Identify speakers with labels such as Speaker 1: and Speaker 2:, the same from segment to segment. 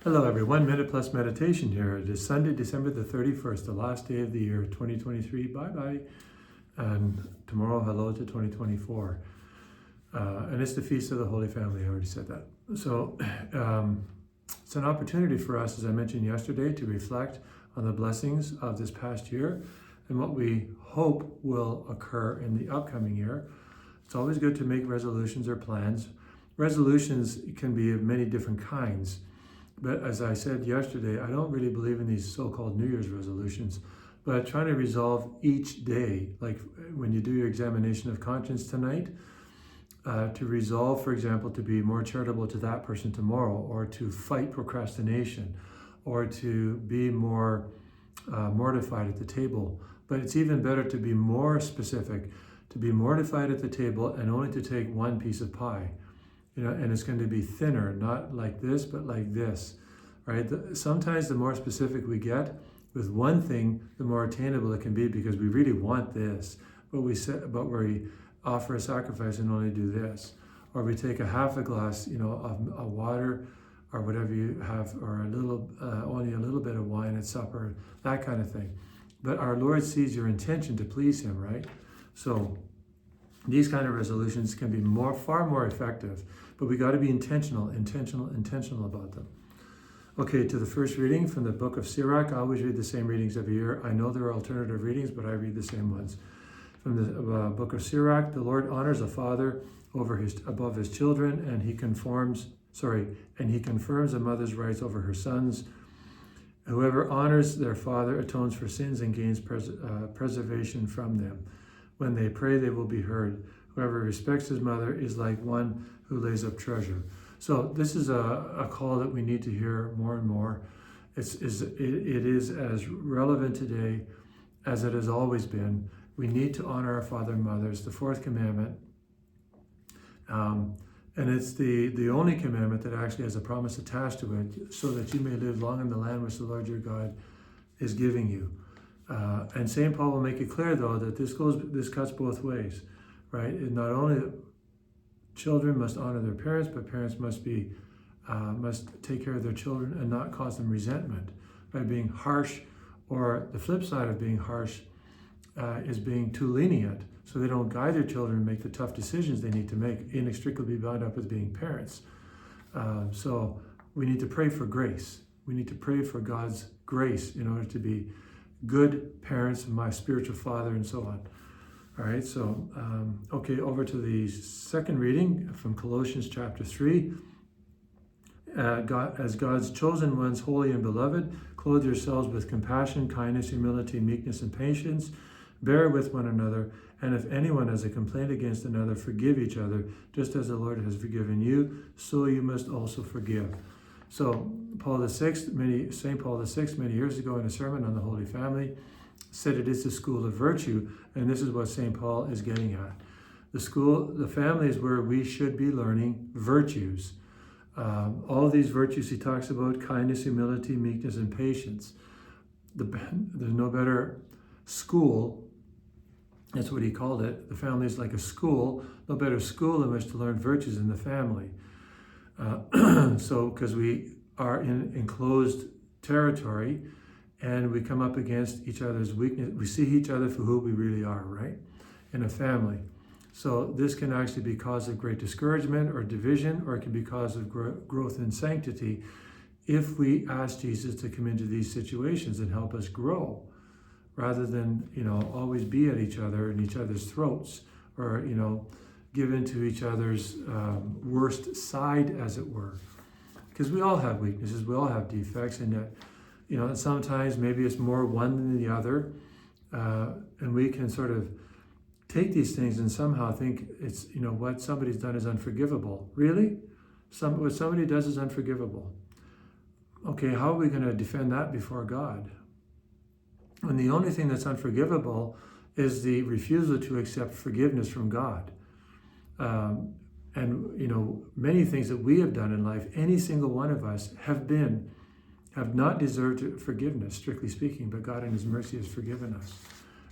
Speaker 1: Hello everyone, Minute Plus Meditation here. It is Sunday, December the 31st, the last day of the year, 2023. Bye-bye. And tomorrow, hello to 2024. And it's the Feast of the Holy Family. I already said that. So it's an opportunity for us, as I mentioned yesterday, to reflect on the blessings of this past year and what we hope will occur in the upcoming year. It's always good to make resolutions or plans. Resolutions can be of many different kinds. But as I said yesterday, I don't really believe in these so-called New Year's resolutions, but trying to resolve each day, like when you do your examination of conscience tonight, to resolve, for example, to be more charitable to that person tomorrow, or to fight procrastination, or to be more mortified at the table. But it's even better to be more specific, to be mortified at the table and only to take one piece of pie. And it's going to be thinner, not like this, but like this, right? Sometimes the more specific we get with one thing, the more attainable it can be, because we really want this, but we offer a sacrifice and only do this, or we take a half a glass, of water, or whatever you have, or only a little bit of wine at supper, that kind of thing. But our Lord sees your intention to please Him, right? So these kind of resolutions can be far more effective, but we got to be intentional about them. Okay, to the first reading from the book of Sirach. I always read the same readings every year. I know there are alternative readings, but I read the same ones. From the book of Sirach, the Lord honors a father above his children, and he confirms a mother's rights over her sons. Whoever honors their father atones for sins and gains preservation from them. When they pray, they will be heard. Whoever respects his mother is like one who lays up treasure. So this is a call that we need to hear more and more. It is as relevant today as it has always been. We need to honor our father and mother. It's the fourth commandment. And it's the only commandment that actually has a promise attached to it, so that you may live long in the land which the Lord your God is giving you. And St. Paul will make it clear, though, that this cuts both ways, right? And not only children must honor their parents, but parents must take care of their children and not cause them resentment by being harsh, or the flip side of being harsh is being too lenient, so they don't guide their children and make the tough decisions they need to make, inextricably bound up with being parents. So we need to pray for grace. We need to pray for God's grace in order to be good parents, my spiritual father, and so on. All right, so, okay, over to the second reading from Colossians chapter 3. As God's chosen ones, holy and beloved, clothe yourselves with compassion, kindness, humility, meekness, and patience. Bear with one another, and if anyone has a complaint against another, forgive each other, just as the Lord has forgiven you, so you must also forgive. So St. Paul VI, many years ago in a sermon on the Holy Family, said it is the school of virtue, and this is what St. Paul is getting at. The family is where we should be learning virtues. All of these virtues he talks about: kindness, humility, meekness, and patience. There's no better school. That's what he called it. The family is like a school. No better school in which to learn virtues in the family. So, because we are in enclosed territory, and we come up against each other's weakness, we see each other for who we really are, right? In a family. So this can actually be cause of great discouragement or division, or it can be cause of growth in sanctity if we ask Jesus to come into these situations and help us grow, rather than, always be at each other and each other's throats, or, give into each other's worst side, as it were. Because we all have weaknesses, we all have defects, and sometimes maybe it's more one than the other, and we can sort of take these things and somehow think it's, what somebody's done is unforgivable. Really? What somebody does is unforgivable. Okay, how are we going to defend that before God? And the only thing that's unforgivable is the refusal to accept forgiveness from God. Many things that we have done in life, any single one of us have not deserved forgiveness, strictly speaking, but God in His mercy has forgiven us,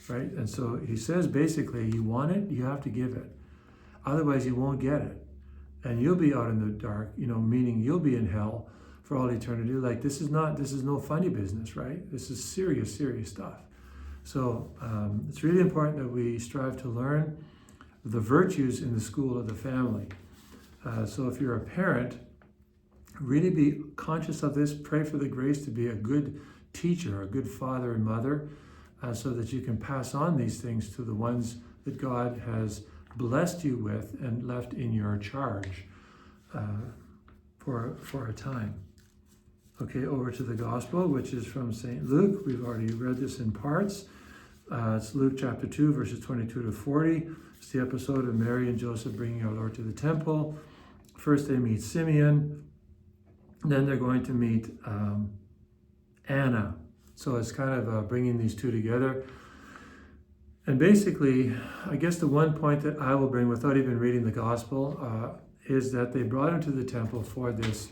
Speaker 1: right? And so he says, basically, you want it, you have to give it. Otherwise, you won't get it. And you'll be out in the dark, meaning you'll be in hell for all eternity. Like, this is no funny business, right? This is serious, serious stuff. So it's really important that we strive to learn the virtues in the school of the family. So if you're a parent, really be conscious of this. Pray for the grace to be a good teacher, a good father and mother, so that you can pass on these things to the ones that God has blessed you with and left in your charge for a time. Okay, over to the gospel, which is from St. Luke. We've already read this in parts. It's Luke chapter 2, verses 22 to 40. It's the episode of Mary and Joseph bringing our Lord to the temple. First they meet Simeon. Then they're going to meet Anna. So it's kind of bringing these two together. And basically, I guess the one point that I will bring without even reading the gospel is that they brought him to the temple for this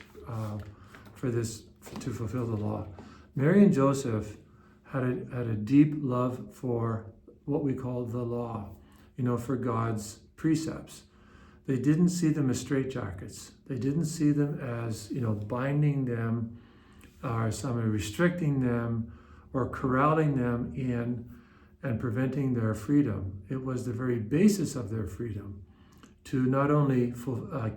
Speaker 1: to fulfill the law. Mary and Joseph had a deep love for what we call the law, for God's precepts. They didn't see them as straitjackets. They didn't see them as, binding them or somehow restricting them or corralling them in and preventing their freedom. It was the very basis of their freedom to not only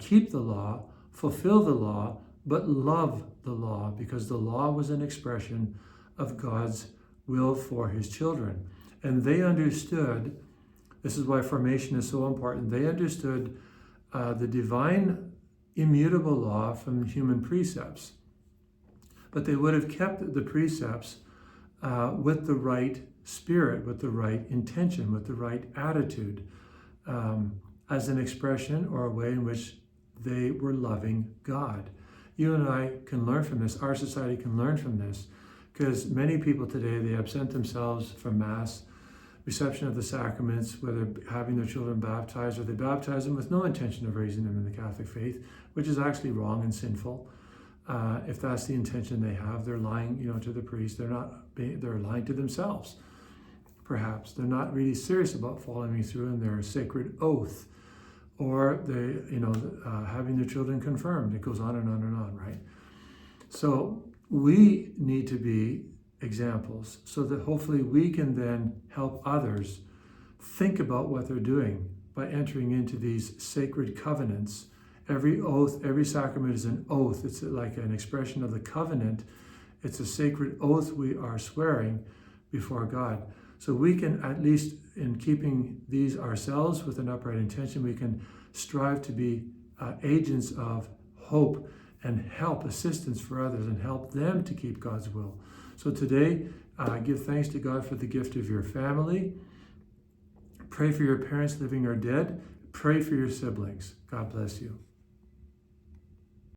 Speaker 1: keep the law, fulfill the law, but love the law, because the law was an expression of God's will for his children. And they understood, this is why formation is so important, they understood the divine immutable law from human precepts. But they would have kept the precepts with the right spirit, with the right intention, with the right attitude, as an expression or a way in which they were loving God. You and I can learn from this. Our society can learn from this, because many people today, they absent themselves from Mass, reception of the sacraments, whether having their children baptized, or they baptize them with no intention of raising them in the Catholic faith, which is actually wrong and sinful. If that's the intention they have, they're lying, to the priest. They're lying to themselves. Perhaps they're not really serious about following through in their sacred oath, or they, having their children confirmed. It goes on and on and on, right? So we need to be examples so that hopefully we can then help others think about what they're doing by entering into these sacred covenants. Every oath, every sacrament is an oath. It's like an expression of the covenant. It's a sacred oath we are swearing before God. So we can, at least in keeping these ourselves with an upright intention, we can strive to be agents of hope and help, assistance for others, and help them to keep God's will. So today, give thanks to God for the gift of your family. Pray for your parents living or dead. Pray for your siblings. God bless you.